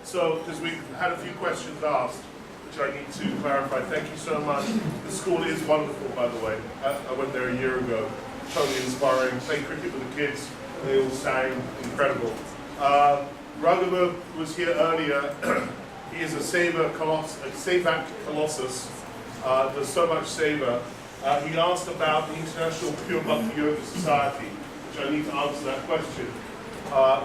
So, because we've had a few questions asked, which I need to clarify. Thank you so much. The school is wonderful, by the way. I went there a year ago. Totally inspiring. Played cricket with the kids. They all sang. Incredible. Raghava was here earlier. He is a Seva Colossus. Does so much Seva. He asked about the International Pure Bhakti Yoga Society, which I need to answer that question.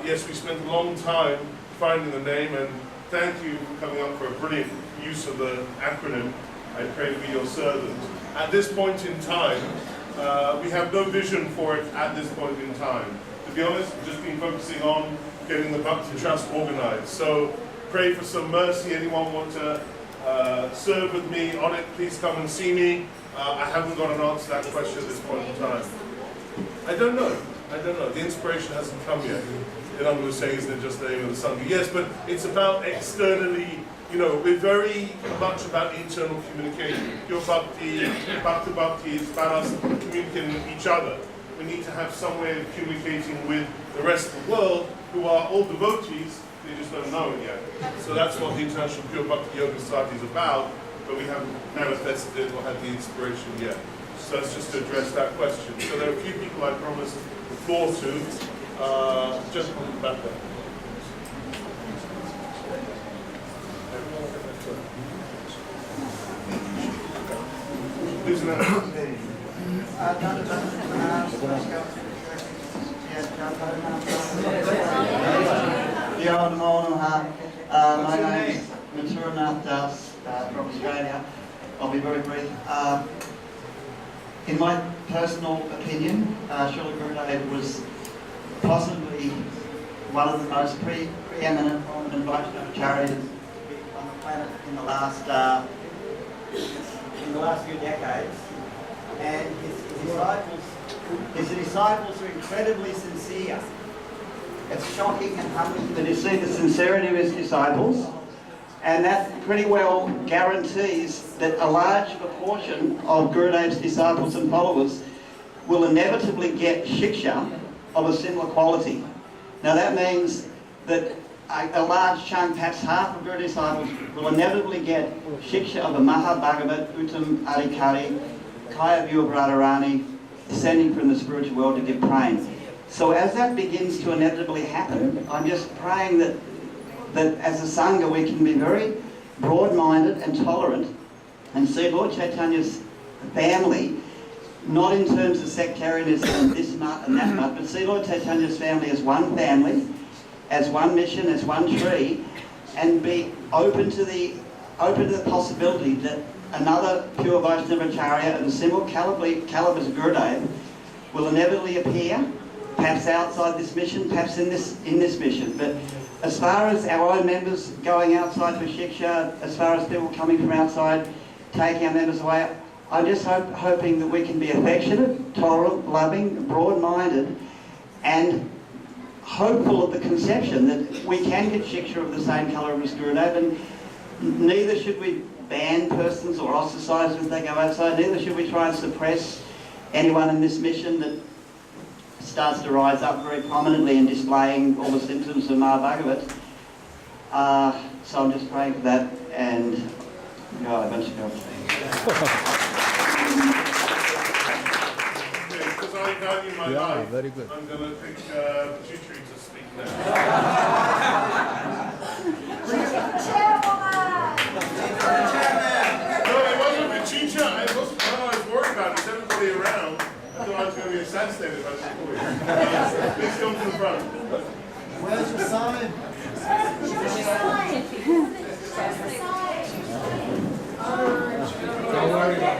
Yes, we spent a long time finding the name, and thank you for coming up for a brilliant use of the acronym. I pray to be your servant. At this point in time, we have no vision for it at this point in time. To be honest, we've just been focusing on getting the Bhakti Trust organized. So pray for some mercy. Anyone want to serve with me on it, please come and see me. I haven't got an answer to that question at this point in time. I don't know. The inspiration hasn't come yet. And I'm going to say, isn't it just the name of the Sangha? Yes, but it's about externally, we're very much about internal communication. Pure Bhakti, Bhakti, it's about us communicating with each other. We need to have some way of communicating with the rest of the world, who are all devotees, they just don't know it yet. So that's what the International Pure Bhakti Yoga Society is about, but we haven't manifested it or had the inspiration yet. So that's just to address that question. So there are a few people I promised the floor to, just back there. Who's next? My name is Maturanath Das from Australia. I'll be very brief. In my personal opinion, Srila Gurudev was possibly one of the most preeminent prominent Vaishnava-acharyas on the planet in the last few decades, and his disciples are incredibly sincere. It's shocking and humbling to see the sincerity of his disciples, and that pretty well guarantees that a large proportion of Gurudev's disciples and followers will inevitably get shiksha of a similar quality. Now that means that a large chunk, perhaps half of Gurudev's disciples, will inevitably get shiksha of a Mahabhagavat, Uttam Adhikari, Kaya View of Radharani, descending from the spiritual world to give praying. So as that begins to inevitably happen, I'm just praying that as a Sangha we can be very broad-minded and tolerant and see Lord Chaitanya's family not in terms of sectarianism and this mutt and that mutt, but see Lord Chaitanya's family as one family, as one mission, as one tree, and be open to the possibility that another pure Vaishnava-acharya of a similar caliber as Gurudev will inevitably appear, perhaps outside this mission, perhaps in this mission. But as far as our own members going outside for shiksha, as far as people coming from outside, taking our members away, I'm just hoping that we can be affectionate, tolerant, loving, broad-minded, and hopeful of the conception that we can get shiksha of the same colour as Gurudev, and neither should we ban persons or ostracize them if they go outside, neither should we try and suppress anyone in this mission that starts to rise up very prominently and displaying all the symptoms of Mahabhagavat. So I'm just praying for that, and a bunch of God. Because I value my life, very good. I'm going to pick Pituitary to speak now. No, it wasn't Pituitary. It wasn't what I was worried about. There's everybody around. I thought I was going to be assassinated if I didn't call you. Please come to the front. Where's your sign?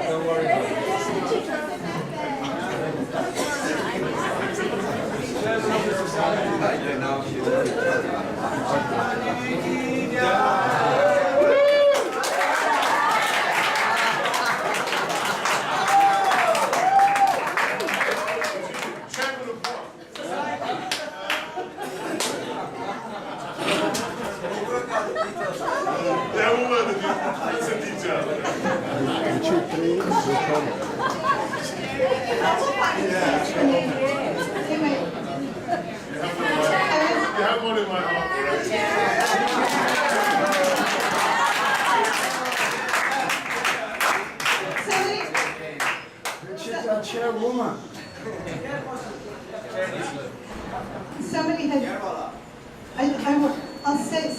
Don't worry about it. You have one in my heart already.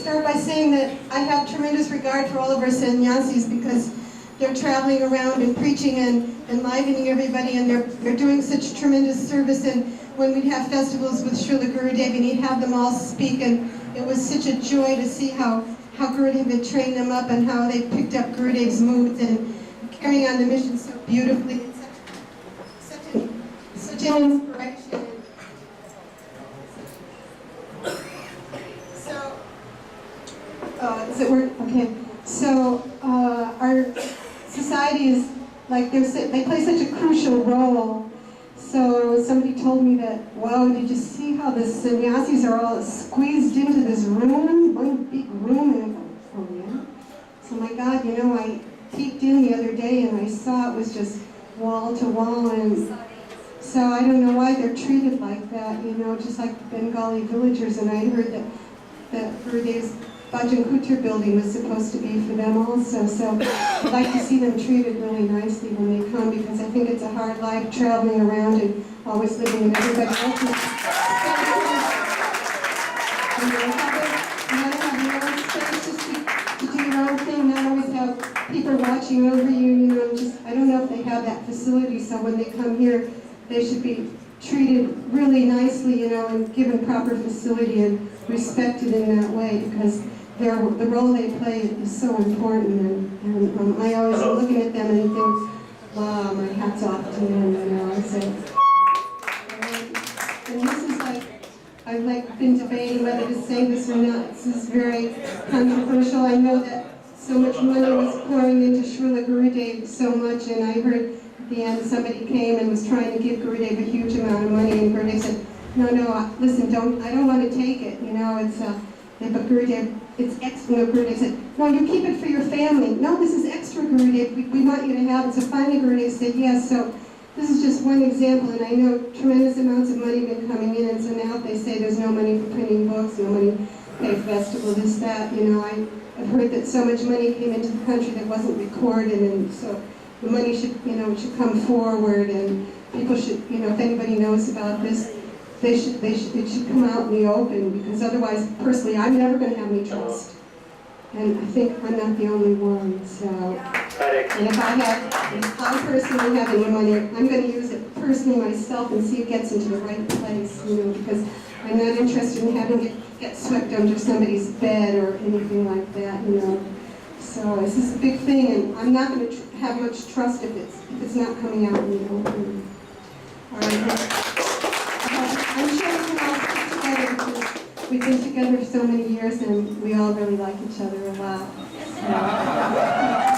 start by saying that I have tremendous regard for all of our sannyasis because they're traveling around and preaching and enlivening everybody, and they're doing such tremendous service. And when we'd have festivals with Srila Gurudev, and he'd have them all speak, and it was such a joy to see how Gurudev had trained them up and how they picked up Gurudev's moods and carrying on the mission so beautifully. And such an inspiration. So, does it work? Okay. So our society is like they play such a crucial role. So somebody told me that, wow, did you see how the sannyasis are all squeezed into this room, one big room? And I go, oh yeah. So my God, you know, I peeked in the other day and I saw it was just wall to wall, and so I don't know why they're treated like that, you know, just like the Bengali villagers. And I heard that Gurudev's Bhajan Kutir building was supposed to be for them also. So I'd like to see them treated really nicely when they come, because I think it's a hard life traveling around and always living in everybody else's. You gotta have your own space just to do your own thing, not always have people watching over you, you know, just, I don't know if they have that facility, so when they come here, they should be treated really nicely, you know, and given proper facility and respected in that way, because the role they play is so important, and I always am looking at them and think, wow, my hat's off to them, you know. So, and this is like, I've been debating whether to say this or not. This is very controversial. I know that so much money was pouring into Srila Gurudev so much, and I heard at the end somebody came and was trying to give Gurudev a huge amount of money, and Gurudev said, no, listen, I don't want to take it, you know, but Gurudev, it's extra. No, Gurudev said, no, you keep it for your family. No, this is extra, Gurudev. We want you to have it. So finally Gurudev said yes. So this is just one example, and I know tremendous amounts of money have been coming in, and so now if they say there's no money for printing books, no money to pay festival, this, that, you know, I've heard that so much money came into the country that wasn't recorded, and so the money should, you know, should come forward, and people should, you know, if anybody knows about this, it should come out in the open, because otherwise, personally, I'm never going to have any trust. And I think I'm not the only one, so. And if I personally have any money, I'm going to use it personally myself and see it gets into the right place, you know, because I'm not interested in having it get swept under somebody's bed or anything like that, you know. So this is a big thing, and I'm not going to have much trust if it's not coming out in the open. All right. I'm sure we can all stick together because we've been together for so many years and we all really like each other a lot. So.